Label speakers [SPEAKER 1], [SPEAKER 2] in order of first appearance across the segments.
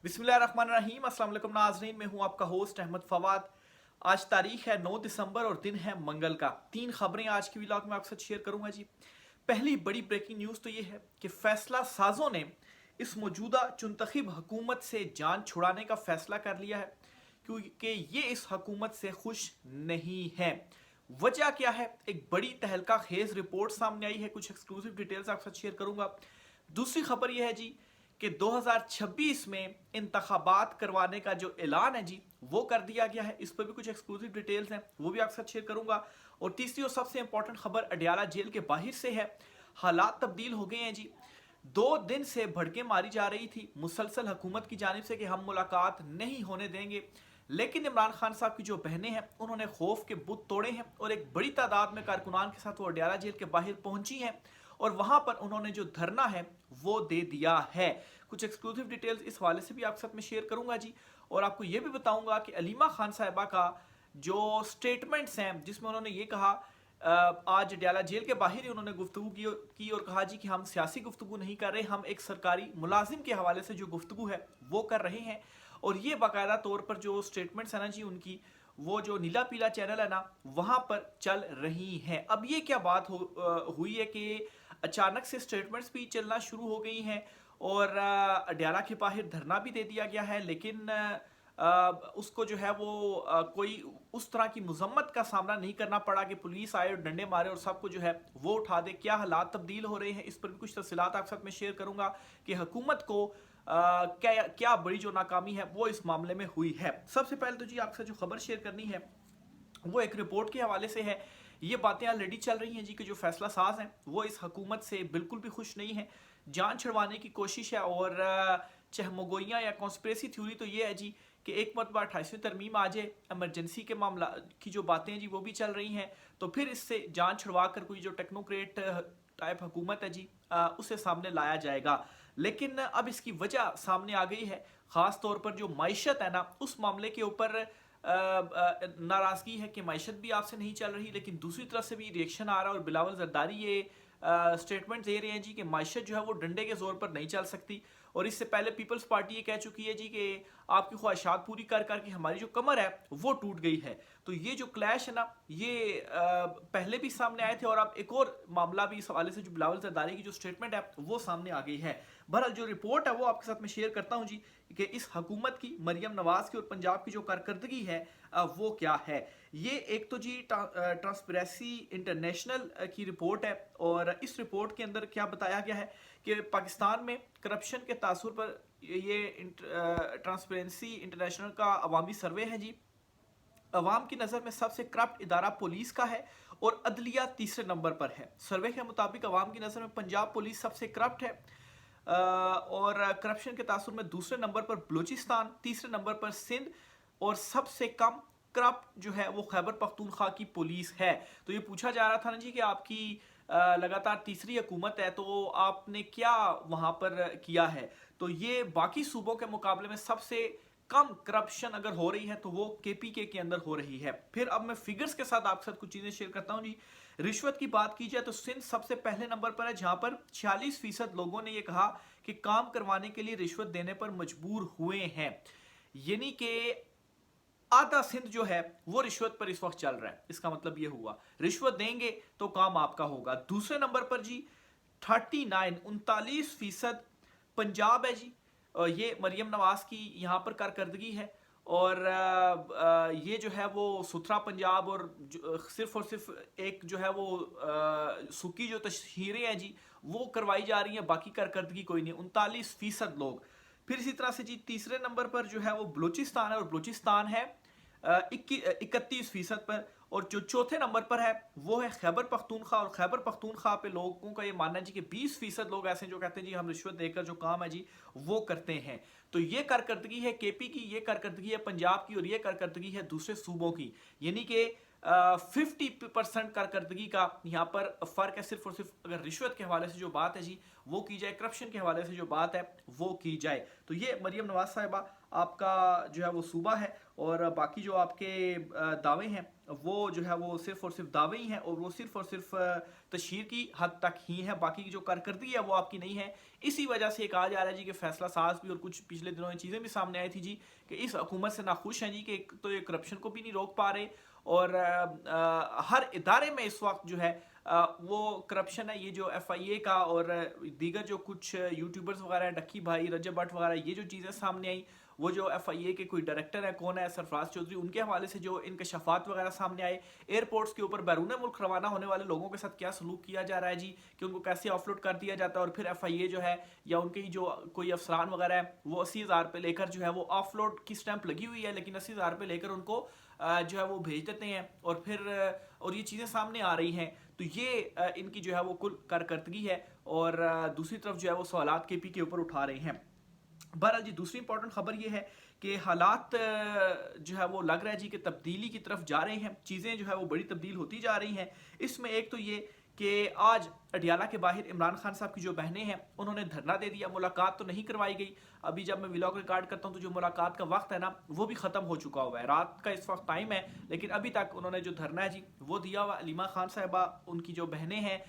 [SPEAKER 1] बिस्मिल्लाहिर्रहमानिर्रहीम। अस्सलाम वालेकुम नाज़रीन, मैं हूं आपका होस्ट अहमद फवाद। आज तारीख है 9 दिसंबर और दिन है मंगल का। तीन खबरें आज की व्लॉग में आपके साथ शेयर करूंगा जी। पहली बड़ी ब्रेकिंग न्यूज़ तो ये है कि फैसला साजों ने इस मौजूदा चुनतखब हुकूमत से जान छुड़ाने का फैसला कर लिया है, क्योंकि ये इस हुकूमत से खुश नहीं है। वजह क्या है? एक बड़ी तहलका खेज रिपोर्ट सामने आई है, कुछ एक्सक्लूसिव डिटेल्स आपके साथ शेयर करूंगा। दूसरी खबर यह है जी कि 2026 में इंतखाबात करवाने का जो ऐलान है जी वो कर दिया गया है। इस पर भी कुछ एक्सक्लूसिव डिटेल्स हैं, वो भी आपके साथ शेयर करूंगा। और तीसरी और सबसे इंपॉर्टेंट खबर अडयाला जेल के बाहर से है। हालात तब्दील हो गए हैं जी। 2 दिन से भड़कें मारी जा रही थी मुसलसल हुकूमत की जानिब से कि हम मुलाकात नहीं होने देंगे, लेकिन इमरान खान साहब की जो बहनें हैं उन्होंने खौफ के बुत तोड़े हैं और एक बड़ी तादाद में कारकुनान के साथ वो अडयाला जेल के बाहर पहुंची हैं और वहां पर उन्होंने जो धरना है वो दे दिया है। कुछ एक्सक्लूसिव डिटेल्स इस हवाले से भी आपके साथ में शेयर करूंगा जी। और आपको ये भी बताऊंगा कि अलीमा खान साहिबा का जो स्टेटमेंट्स हैं जिसमें उन्होंने ये कहा, आज अडयाला जेल के बाहर ही उन्होंने गुफ्तगू की और कहा जी कि हम सियासी गुफ्तगू नहीं कर रहे, हम एक सरकारी मुलाजिम के हवाले से जो गुफ्तगू है वो कर रहे हैं। और ये बाकायदा तौर पर जो स्टेटमेंट्स है ना जी उनकी, वो जो नीला पीला चैनल है ना वहां पर चल रही हैं। अब ये क्या बात हुई है कि अचानक से स्टेटमेंट्स भी चलना शुरू हो गई हैं और अडयाला के बाहर धरना भी दे दिया गया है, लेकिन उसको जो है वो कोई उस तरह की मजम्मत का सामना नहीं करना पड़ा कि पुलिस आए और डंडे मारे और सबको जो है वो उठा दे। क्या हालात तब्दील हो रहे हैं, इस पर भी कुछ तफसीलात आपके साथ में शेयर करूंगा कि हुकूमत को क्या क्या बड़ी जो नाकामी है वो इस मामले में हुई है। सबसे पहले तो जी आपके साथ जो खबर शेयर करनी है वो एक रिपोर्ट के हवाले से है। ये बातें ऑलरेडी चल रही हैं जी कि जो फैसला साज हैं वो इस हुकूमत से बिल्कुल भी खुश नहीं है, जान छुड़वाने की कोशिश है। और चहमगोइयाँ या कॉन्स्पिरेसी थ्योरी तो ये है जी कि एक मरतबा 28वीं तरमीम आ जाए, एमरजेंसी के मामला की जो बातें हैं जी वो भी चल रही हैं, तो फिर इससे जान छुड़वा कर कोई जो टेक्नोक्रेट टाइप हुकूमत है जी उसे सामने लाया जाएगा। लेकिन अब इसकी वजह सामने आ गई है, ख़ास तौर पर जो माइशत है ना उस मामले के ऊपर नाराज़गी है कि माइशत भी आपसे नहीं चल रही, लेकिन दूसरी तरफ से भी रिएक्शन आ रहा है और बिलावल जरदारी ये स्टेटमेंट दे रहे हैं जी कि माइशत जो है वो डंडे के जोर पर नहीं चल सकती। और इससे पहले पीपल्स पार्टी ये कह चुकी है जी कि आपकी ख्वाहिशात पूरी कर कर के हमारी जो कमर है वो टूट गई है। तो ये जो क्लैश है ना ये पहले भी सामने आए थे और अब एक और मामला भी इस हवाले से जो बिलावल जरदारी की जो स्टेटमेंट है वो सामने आ गई है। बहरहाल जो रिपोर्ट है वो आपके साथ में शेयर करता हूँ जी कि इस हुकूमत की, मरियम नवाज की और पंजाब की जो कारकर्दगी है वो क्या है। ये एक तो जी ट्रांसपेरेंसी इंटरनेशनल की रिपोर्ट है और इस रिपोर्ट के अंदर क्या बताया गया है कि पाकिस्तान में करप्शन के तासुर पर ये ट्रांसपेरेंसी इंटरनेशनल का अवामी सर्वे है जी। अवाम की नज़र में सबसे करप्ट इदारा पुलिस का है और अदलिया तीसरे नंबर पर है। सर्वे के मुताबिक अवाम की नज़र में पंजाब पुलिस सबसे करप्ट है और करप्शन के तासुर में दूसरे नंबर पर बलूचिस्तान, तीसरे नंबर पर सिंध और सबसे कम करप्ट जो है वो खैबर पख्तूनख्वा की पुलिस है। तो ये पूछा जा रहा था ना जी कि आपकी लगातार तीसरी हुकूमत है तो आपने क्या वहाँ पर किया है। तो ये बाकी सूबों के मुकाबले में सबसे कम करप्शन अगर हो रही है तो वो केपीके के अंदर हो रही है। फिर अब मैं फिगर्स के साथ आपके साथ कुछ चीज़ें शेयर करता हूँ जी। रिश्वत की बात की जाए तो सिंध सबसे पहले नंबर पर है, जहां पर 46% लोगों ने यह कहा कि काम करवाने के लिए रिश्वत देने पर मजबूर हुए हैं। यानी कि आधा सिंध जो है वो रिश्वत पर इस वक्त चल रहा है। इसका मतलब ये हुआ रिश्वत देंगे तो काम आपका होगा। दूसरे नंबर पर जी 39 पंजाब है जी। ये मरियम नवाज की यहाँ पर कारकर्दगी है और ये जो है वो सुथरा पंजाब और सिर्फ एक जो है वो सुकी जो तशहीरें हैं जी वो करवाई जा रही हैं, बाकी कारकर्दगी कोई नहीं। 39% लोग। फिर इसी तरह से जी तीसरे नंबर पर जो है वो बलूचिस्तान है और बलूचिस्तान है 31% पर। और जो चौथे नंबर पर है वो है खैबर पख्तूनख्वा और खैबर पख्तूनख्वा पे लोगों का ये मानना है जी कि 20% लोग ऐसे जो कहते हैं जी हम रिश्वत देकर जो काम है जी वो करते हैं। तो ये कारकर्दगी है केपी की, ये कारकर्दगी है पंजाब की और ये कारकर्दगी है दूसरे सूबों की। यानी कि 50% कारकर्दगी का यहाँ पर फ़र्क है। सिर्फ और सिर्फ अगर रिश्वत के हवाले से जो बात है जी वो की जाए, करप्शन के हवाले से जो बात है वो की जाए, तो ये मरियम नवाज साहिबा आपका जो है वो सूबा है। और बाकी जो आपके दावे हैं वो जो है वो सिर्फ और सिर्फ दावे ही हैं, और वो सिर्फ और सिर्फ तशहीर की हद तक ही है, बाकी की जो कारकर्दगी है वो आपकी नहीं है। इसी वजह से कहा जा रहा है जी कि फैसला साज भी और कुछ पिछले दिनों में चीज़ें भी सामने आई थी जी कि इस हुकूमत से नाखुश हैं जी कि एक तो ये करप्शन को भी नहीं रोक पा रहे, और हर इदारे में इस वक्त जो है वो करप्शन है। ये जो FIA का और दीगर जो कुछ यूट्यूबर्स वगैरह हैं, डक्की भाई, रजब भट्ट वगैरह, ये जो चीज़ें सामने आई, वो जो FIA के कोई डायरेक्टर है, कौन है, सरफराज चौधरी, उनके हवाले से जो इनकशाफात वगैरह सामने आए, एयरपोर्ट्स के ऊपर बैरून मुल्क रवाना होने वाले लोगों के साथ क्या सलूक किया जा रहा है जी, कि उनको कैसे ऑफलोड कर दिया जाता है, और फिर FIA जो है या उनके ही जो कोई अफसरान वगैरह है वो 80,000 पे लेकर जो है वो ऑफलोड की स्टैंप लगी हुई है, लेकिन 80,000 पे लेकर उनको जो है वो भेज देते हैं, और फिर और ये चीज़ें सामने आ रही हैं। तो ये इनकी जो है वो कुल कारकर्दगी है, और दूसरी तरफ जो है वो सवालात KP के ऊपर उठा रहे हैं। बहरहाल जी दूसरी इंपॉर्टेंट खबर ये है कि हालात जो है वो लग रहा है जी कि तब्दीली की तरफ जा रहे हैं, चीज़ें जो है वो बड़ी तब्दील होती जा रही हैं। इसमें एक तो ये कि आज अडियाला के बाहर इमरान खान साहब की जो बहनें हैं उन्होंने धरना दे दिया, मुलाकात तो नहीं करवाई गई। अभी जब मैं व्लॉग रिकॉर्ड करता हूँ तो जो मुलाकात का वक्त है ना वो भी ख़त्म हो चुका हुआ है, रात का इस वक्त टाइम है, लेकिन अभी तक उन्होंने जो धरना है जी वो दिया हुआ। अलीमा खान साहिबा, उनकी जो बहनें हैं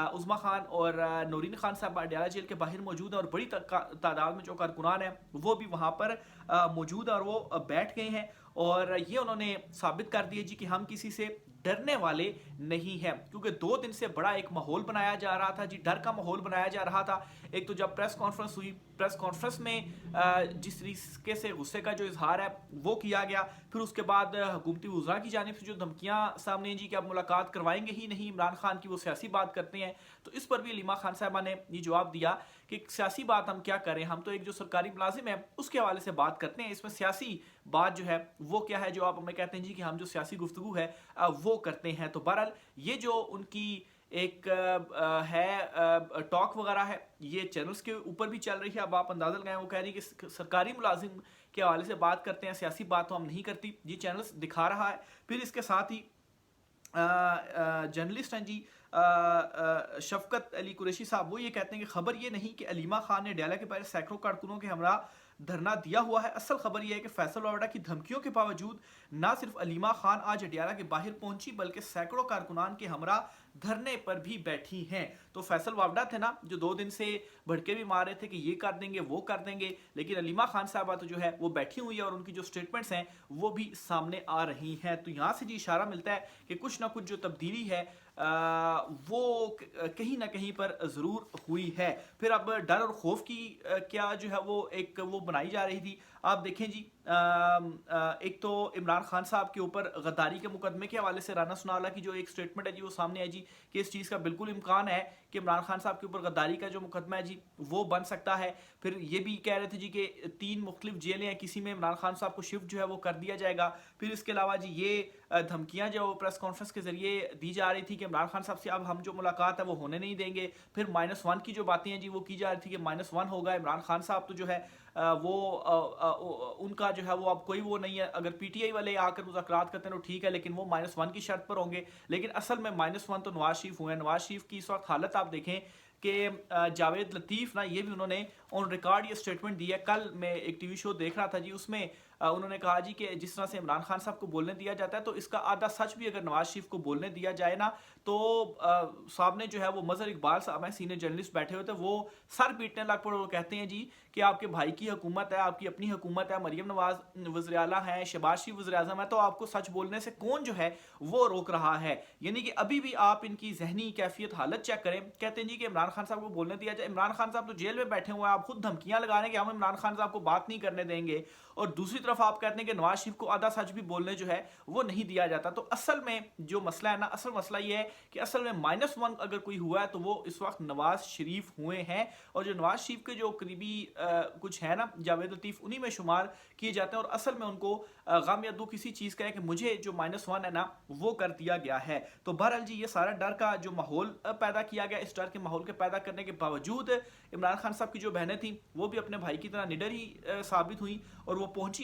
[SPEAKER 1] उज़मा खान और नूरीन खान साहब अडियाला जेल के बाहर मौजूद हैं, और बड़ी तादाद में जो कारकुनान हैं वो भी वहाँ पर मौजूद हैं, और वो बैठ गए हैं, और ये उन्होंने साबित कर दिया जी कि हम किसी से डरने वाले नहीं हैं, क्योंकि 2 दिन से बड़ा एक माहौल बनाया जा रहा था जी, डर का माहौल बनाया जा रहा था। एक तो जब प्रेस कॉन्फ्रेंस हुई, प्रेस कॉन्फ्रेंस में जिस तरीके से गुस्से का जो इजहार है वो किया गया, फिर उसके बाद हुकूमती वज़रा की जानिब से जो धमकियां सामने जी कि आप मुलाकात करवाएंगे ही नहीं इमरान खान की, वो सियासी बात करते हैं, तो इस पर भी अलीमा खान साहबा ने ये जवाब दिया कि सियासी बात हम क्या करें, हम तो एक जो सरकारी मुलाजिम है उसके हवाले से बात करते हैं, इसमें सियासी बात जो है वो क्या है जो आप हमें कहते हैं जी कि हम जो सियासी गुफ्तगू है वो करते हैं। तो बहरहाल ये जो उनकी एक है टॉक वगैरह है, ये चैनल्स के ऊपर भी चल रही है। अब आप अंदाजा लगाएं, वो कह रही है कि सरकारी मुलाजिम के हवाले से बात करते हैं, सियासी बात तो हम नहीं करती, ये चैनल्स दिखा रहा है। फिर इसके साथ ही जर्नलिस्ट हैं जी शफकत अली कुरैशी साहब, वो ये कहते हैं कि खबर ये नहीं कि अलीमा खान ने अडियाला के बाहर सैकड़ों कारकुनों के हमरा धरना दिया हुआ है, असल खबर यह है कि फैसल वावड़ा की धमकियों के बावजूद ना सिर्फ अलीमा खान आज अडियाला के बाहर पहुंची, बल्कि सैकड़ों कारकुनान के हमरा धरने पर भी बैठी हैं। तो फैसल वावड़ा थे ना जो 2 दिन से भड़के भी मार रहे थे कि ये कर देंगे वो कर देंगे, लेकिन अलीमा खान साहबा तो जो है वो बैठी हुई है, और उनकी जो स्टेटमेंट्स हैं वो भी सामने आ रही हैं। तो यहाँ से जी इशारा मिलता है कि कुछ ना कुछ जो तब्दीली है वो कहीं ना कहीं पर ज़रूर हुई है। फिर अब डर और खौफ की क्या जो है वो एक वो बनाई जा रही थी। आप देखें जी एक तो इमरान खान साहब के ऊपर गद्दारी के मुकदमे के हवाले से राना सुनावला की जो एक स्टेटमेंट है जी वो सामने आई जी कि इस चीज़ का बिल्कुल इम्कान है कि इमरान खान साहब के ऊपर गद्दारी का जो मुकदमा है जी वो बन सकता है। फिर ये भी कह रहे थे जी कि 3 मुख्तलिफ जेलें हैं, किसी में इमरान खान साहब को शिफ्ट जो है वो कर दिया जाएगा। फिर इसके अलावा जी ये धमकियाँ जो प्रेस कॉन्फ्रेंस के जरिए दी जा रही थी कि इमरान खान साहब से अब हम जो मुलाकात है वो होने नहीं देंगे। फिर -1 की जो बातें हैं जी वो की जा रही थी कि -1 होगा, इमरान खान साहब तो जो है वो उनका जो है वो अब कोई वो नहीं है, अगर PTI वाले आकर मुज़ाकरात करते हैं तो ठीक है, लेकिन वो -1 की शर्त पर होंगे। लेकिन असल में -1 तो नवाज शरीफ हुए हैं। नवाज शरीफ की इस वक्त हालत आप देखें कि जावेद लतीफ़ ना ये भी उन्होंने ऑन रिकॉर्ड ये स्टेटमेंट दी है। कल मैं एक TV शो देख रहा था जी, उसमें उन्होंने कहा जी कि जिस तरह से इमरान खान साहब को बोलने दिया जाता है तो इसका आधा सच भी अगर नवाज शरीफ को बोलने दिया जाए ना तो सामने जो है वो मज़हर इकबाल साहब हैं, सीनियर जर्नलिस्ट बैठे हुए थे, वो सर पीटने लग पड़े। वो कहते हैं जी कि आपके भाई की हुकूमत है, आपकी अपनी हुकूमत है, मरियम नवाज वज़ीर आला हैं, शहबाज शरीफ वज़ीर आज़म है, तो आपको सच बोलने से कौन जो है वो रोक रहा है। यानी कि अभी भी आप इनकी जहनी कैफियत हालत चेक करें। कहते हैं जी कि इमरान खान साहब को बोलने दिया जाए, इमरान खान साहब तो जेल में बैठे हुए हैं, आप खुद धमकियां लगा रहे हैं कि हम इमरान खान साहब को बात नहीं करने देंगे, और दूसरी तरफ आप कहते हैं कि नवाज शरीफ को आधा सच भी बोलने जो है वो नहीं दिया जाता। तो असल में जो मसला है ना, असल मसला ये है कि असल में -1 अगर कोई हुआ है तो वो इस वक्त नवाज शरीफ हुए हैं, और जो नवाज शरीफ के जो करीबी कुछ है ना जावेद लतीफ़, उन्हीं में शुमार किए जाते हैं, और असल में उनको गम या दुख किसी चीज़ का है कि मुझे जो -1 है ना वो कर दिया गया है। तो बहरहाल जी ये सारा डर का जो माहौल पैदा किया गया, इस डर के माहौल के पैदा करने के बावजूद इमरान खान साहब की जो बहनें थी वो भी अपने भाई की तरह निडर ही साबित हुई, और वो पहुंची